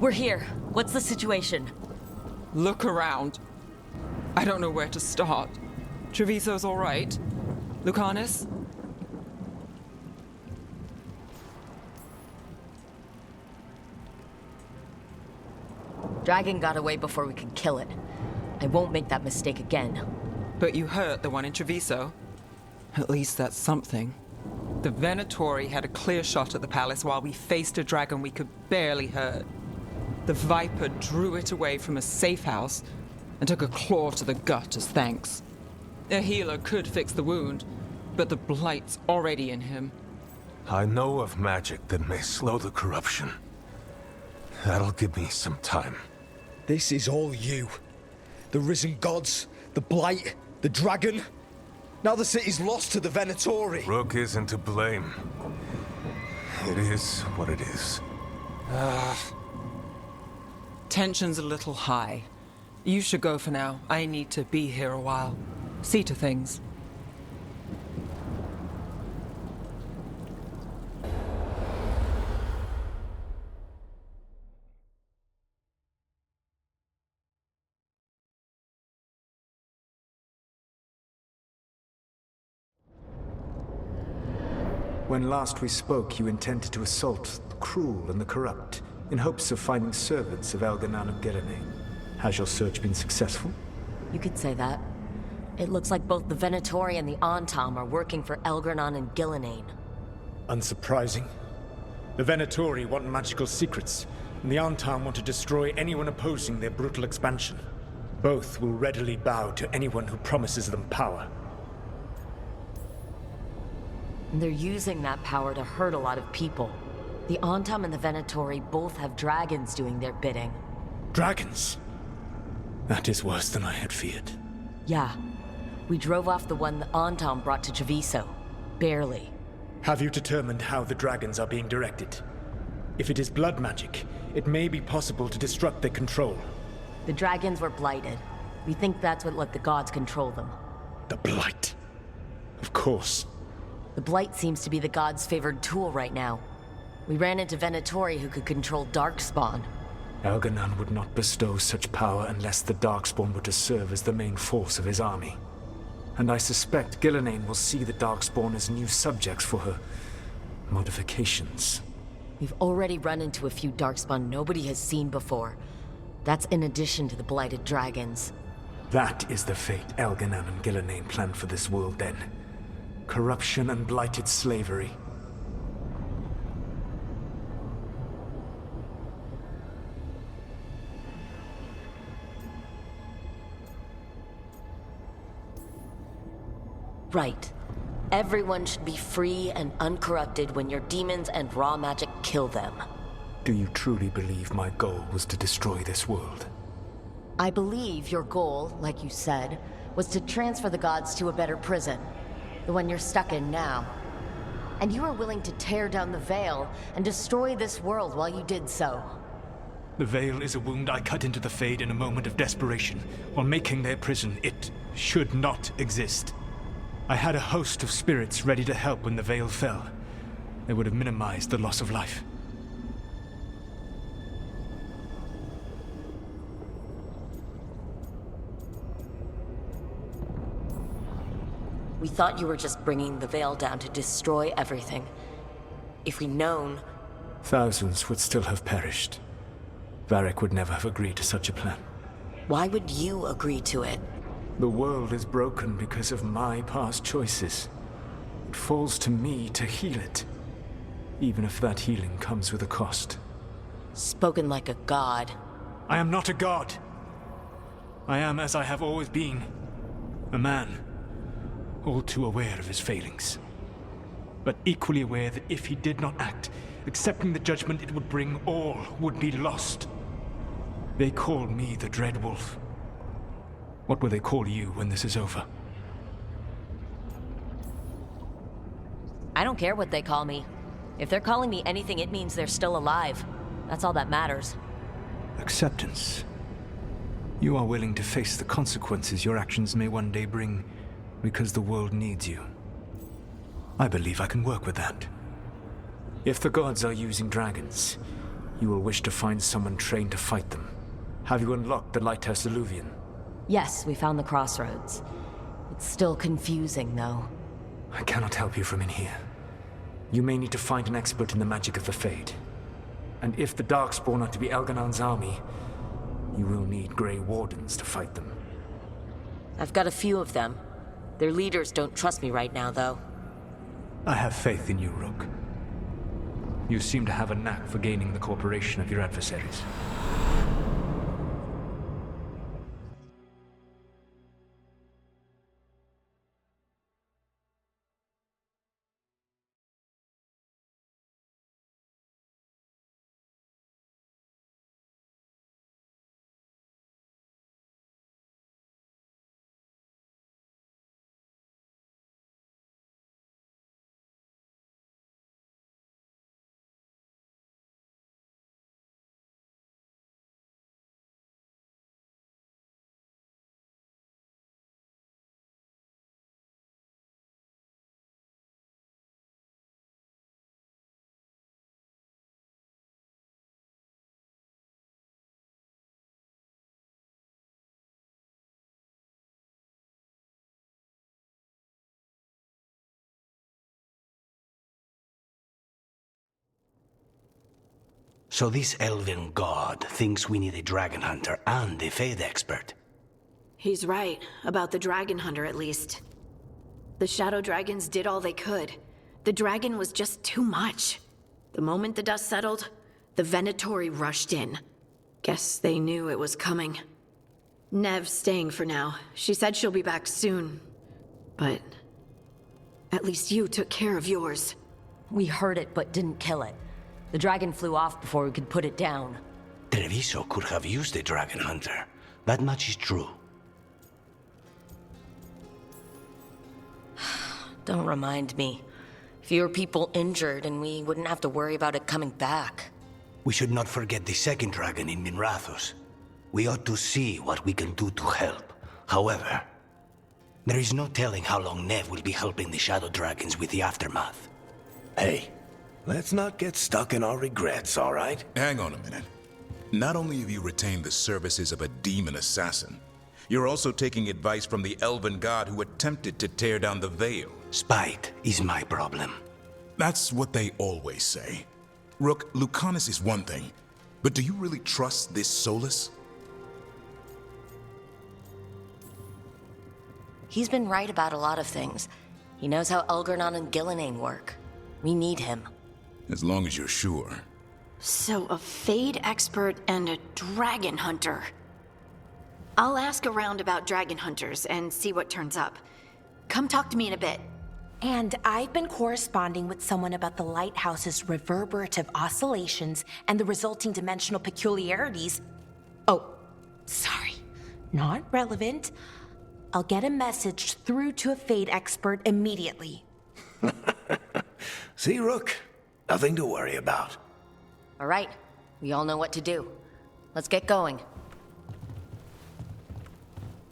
We're here. What's the situation? Look around. I don't know where to start. Treviso's all right. Lucanus? Dragon got away before we could kill it. I won't make that mistake again. But you hurt the one in Treviso. At least that's something. The Venatori had a clear shot at the palace while we faced a dragon we could barely hurt. The Viper drew it away from a safe house and took a claw to the gut as thanks. A healer could fix the wound, but the Blight's already in him. I know of magic that may slow the corruption. That'll give me some time. This is all you. The risen gods, the Blight, the dragon. Now the city's lost to the Venatori. Rook isn't to blame. It is what it is. Tension's a little high. You should go for now. I need to be here a while. See to things. When last we spoke, you intended to assault the cruel and the corrupt, in hopes of finding servants of elgar'nan and ghilan'nain. Has your search been successful? You could say that. It looks like both the Venatori and the Antam are working for elgar'nan and ghilan'nain. Unsurprising. The Venatori want magical secrets, and the Antam want to destroy anyone opposing their brutal expansion. Both will readily bow to anyone who promises them power. And they're using that power to hurt a lot of people. The Antam and the Venatori both have dragons doing their bidding. Dragons? That is worse than I had feared. Yeah. We drove off the one the Antam brought to Treviso. Barely. Have you determined how the dragons are being directed? If it is blood magic, it may be possible to disrupt their control. The dragons were blighted. We think that's what let the gods control them. The Blight. Of course. The Blight seems to be the gods' favored tool right now. We ran into Venatori who could control Darkspawn. elgar'nan would not bestow such power unless the Darkspawn were to serve as the main force of his army. And I suspect ghilan'nain will see the Darkspawn as new subjects for her modifications. We've already run into a few Darkspawn nobody has seen before. That's in addition to the blighted dragons. That is the fate elgar'nan and ghilan'nain planned for this world then. Corruption and blighted slavery. Right. Everyone should be free and uncorrupted when your demons and raw magic kill them. Do you truly believe my goal was to destroy this world? I believe your goal, like you said, was to transfer the gods to a better prison. The one you're stuck in now. And you were willing to tear down the Veil and destroy this world while you did so. The Veil is a wound I cut into the Fade in a moment of desperation, while making their prison. It should not exist. I had a host of spirits ready to help when the Veil fell. They would have minimized the loss of life. We thought you were just bringing the Veil down to destroy everything. If we'd known... Thousands would still have perished. Varric would never have agreed to such a plan. Why would you agree to it? The world is broken because of my past choices. It falls to me to heal it, even if that healing comes with a cost. Spoken like a god. I am not a god. I am as I have always been. A man. All too aware of his failings. But equally aware that if he did not act, accepting the judgment it would bring, all would be lost. They call me the Dread Wolf. What will they call you when this is over? I don't care what they call me. If they're calling me anything, it means they're still alive. That's all that matters. Acceptance. You are willing to face the consequences your actions may one day bring because the world needs you. I believe I can work with that. If the gods are using dragons, you will wish to find someone trained to fight them. Have you unlocked the Lighthouse Illuvian? Yes, we found the crossroads. It's still confusing, though. I cannot help you from in here. You may need to find an expert in the magic of the Fade. And if the Darkspawn are to be elgar'nan's army, you will need Grey Wardens to fight them. I've got a few of them. Their leaders don't trust me right now, though. I have faith in you, Rook. You seem to have a knack for gaining the cooperation of your adversaries. So this elven god thinks we need a dragon hunter and a Fade expert. He's right, about the dragon hunter at least. The shadow dragons did all they could. The dragon was just too much. The moment the dust settled, the Venatori rushed in. Guess they knew it was coming. Nev's staying for now. She said she'll be back soon. But at least you took care of yours. We heard it, but didn't kill it. The dragon flew off before we could put it down. Treviso could have used a dragon hunter. That much is true. Don't remind me. Fewer people injured, and we wouldn't have to worry about it coming back. We should not forget the second dragon in Minrathous. We ought to see what we can do to help. However, there is no telling how long Nev will be helping the shadow dragons with the aftermath. Hey, let's not get stuck in our regrets, all right? Hang on a minute. Not only have you retained the services of a demon assassin, you're also taking advice from the elven god who attempted to tear down the Veil. Spite is my problem. That's what they always say. Rook, Lucanus is one thing, but do you really trust this Solus? He's been right about a lot of things. He knows how elgar'nan and ghilan'nain work. We need him. As long as you're sure. So a Fade expert and a dragon hunter. I'll ask around about dragon hunters and see what turns up. Come talk to me in a bit. And I've been corresponding with someone about the lighthouse's reverberative oscillations and the resulting dimensional peculiarities. Oh, sorry. Not relevant. I'll get a message through to a Fade expert immediately. See, Rook? Nothing to worry about. All right, we all know what to do. Let's get going.